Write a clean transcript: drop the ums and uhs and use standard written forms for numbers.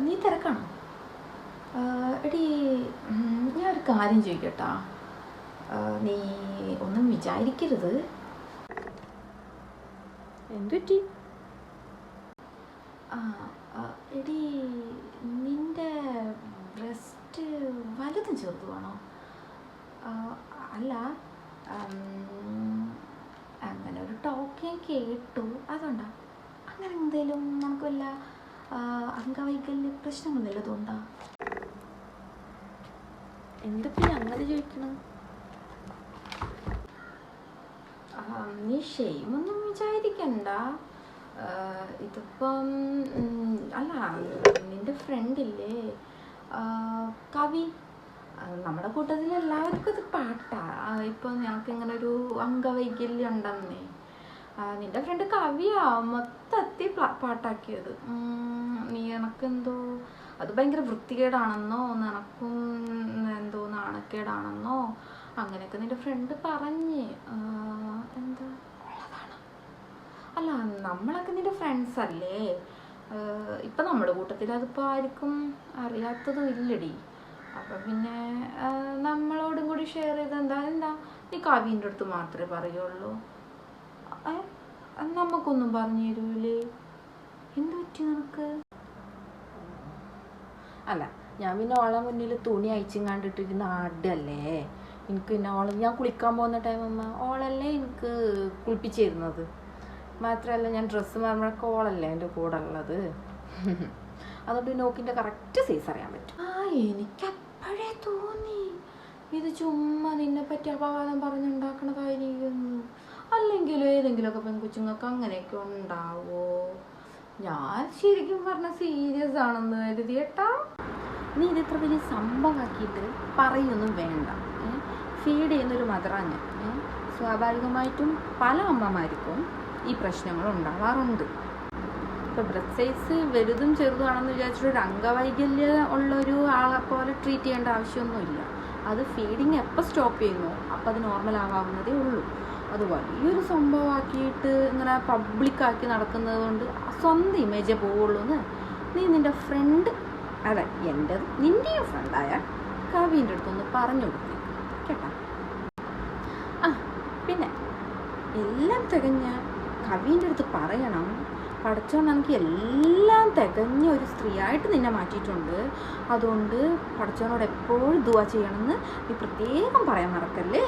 നീ തിരക്കാണോ? എടി, ഞാനൊരു കാര്യം ചോദിക്കട്ടാ. നീ ഒന്നും വിചാരിക്കരുത്. എന്തുറ്റി? എടി, നിന്റെ ബ്രസ്റ്റ് വലുതും ചെറുതുമാണോ? അല്ല, അങ്ങനെ ഒരു ടോക്ക് ഞാൻ കേട്ടു. അതുകൊണ്ടാ. അങ്ങനെ എന്തെങ്കിലും നമുക്ക് വല്ല അംഗവൈകല്യ പ്രശ്നങ്ങൾ വല്ലതും ഉണ്ടോ? എന്തൊക്കെ അങ്ങനെ ചോദിക്കണം? നീ ഷെയിമൊന്നും വിചാരിക്കണ്ട. ഇതിപ്പം അല്ല, നിന്റെ ഫ്രണ്ടില്ലേ കവി, നമ്മുടെ കൂട്ടത്തിൽ എല്ലാവർക്കും ഇത് പാട്ടാ. ഇപ്പം ഞങ്ങൾക്ക് ഇങ്ങനെ ഒരു അംഗവൈകല്യം ഉണ്ടെന്നേ. നിന്റെ ഫ്രണ്ട് കവിയാ മൊത്തത്തിൽ പാട്ടാക്കിയത്. നീ എനക്കെന്തോ അത് ഭയങ്കര വൃത്തികേടാണെന്നോ നിനക്കും എന്തോ നാണക്കേടാണെന്നോ അങ്ങനെയൊക്കെ നിന്റെ ഫ്രണ്ട് പറഞ്ഞ്. എന്താ ഉള്ളതാണ്? അല്ല, നമ്മളൊക്കെ നിന്റെ ഫ്രണ്ട്സ് അല്ലേ. ഇപ്പം നമ്മുടെ കൂട്ടത്തിൽ അതിപ്പോൾ ആർക്കും അറിയാത്തതും ഇല്ലടി. അപ്പം പിന്നെ നമ്മളോടും കൂടി ഷെയർ ചെയ്ത് എന്താ നീ കവിൻ്റെ അടുത്ത് മാത്രമേ പറയുള്ളൂ? നമുക്കൊന്നും പറഞ്ഞു തരൂലേ? എന്ത് പറ്റി നിനക്ക്? അല്ല, ഞാൻ പിന്നെ ഓളെ മുന്നിൽ തുണി അയച്ചും കണ്ടിട്ടിരുന്ന ആടല്ലേ. എനിക്ക് പിന്നെ ഞാൻ കുളിക്കാൻ പോകുന്ന ടൈം ഓളല്ലേ എനിക്ക് കുളിപ്പിച്ച് തരുന്നത്. മാത്രമല്ല, ഞാൻ ഡ്രസ്സ് മാറുമ്പോഴൊക്കെ ഓളല്ലേ എൻ്റെ കൂടെ ഉള്ളത്. അതുകൊണ്ട് നോക്കിൻ്റെ കറക്റ്റ് സൈസ് അറിയാൻ പറ്റും. എനിക്കപ്പോഴേ തോന്നി ഇത് ചുമ്മാ നിന്നെ പറ്റി അപവാദം പറഞ്ഞുണ്ടാക്കണതായിരിക്കുന്നു. അല്ലെങ്കിലും ഏതെങ്കിലുമൊക്കെ പെൺകുച്ചുങ്ങൾക്ക് അങ്ങനെയൊക്കെ ഉണ്ടാവോ? ഞാൻ ശരിക്കും പറഞ്ഞ സീരിയസ് ആണെന്ന് കരുതി കേട്ടാ. നീ ഇതിത്ര വലിയ സംഭവമാക്കിയിട്ട് പറയൊന്നും വേണ്ട. ഫീഡ് ചെയ്യുന്നൊരു മദറാണ്. സ്വാഭാവികമായിട്ടും പല അമ്മമാർക്കും ഈ പ്രശ്നങ്ങൾ ഉണ്ടാവാറുണ്ട്. ഇപ്പോൾ ബ്രസ്റ്റ് സൈസ് വലുതും ചെറുതാണെന്ന് വിചാരിച്ചിട്ടൊരു അംഗവൈകല്യം ഉള്ളൊരു ആളെ പോലെ ട്രീറ്റ് ചെയ്യേണ്ട ആവശ്യമൊന്നുമില്ല. അത് ഫീഡിങ് എപ്പോൾ സ്റ്റോപ്പ് ചെയ്യുന്നു അപ്പോൾ അത് നോർമൽ ആവാവുന്നതേ ഉള്ളൂ. അത് വലിയൊരു സംഭവമാക്കിയിട്ട് ഇങ്ങനെ പബ്ലിക്കാക്കി നടക്കുന്നത് കൊണ്ട് സ്വന്തം ഇമേജേ പോവുള്ളൂ എന്ന് നീ നിൻ്റെ ഫ്രണ്ട്, അതെ എൻ്റെത് നിൻ്റെയും ഫ്രണ്ടായ കവിൻ്റെ അടുത്തൊന്ന് പറഞ്ഞു കൊടുത്തേ കേട്ടാ. പിന്നെ എല്ലാം തികഞ്ഞ കവിൻ്റെ അടുത്ത് പറയണം, പഠിച്ചോണ്ട് എനിക്ക് എല്ലാം തികഞ്ഞ ഒരു സ്ത്രീയായിട്ട് നിന്നെ മാറ്റിയിട്ടുണ്ട്. അതുകൊണ്ട് പഠിച്ചവനോട് എപ്പോഴും ദുആ ചെയ്യണമെന്ന് നീ പ്രത്യേകം പറയാൻ മറക്കല്ലേ.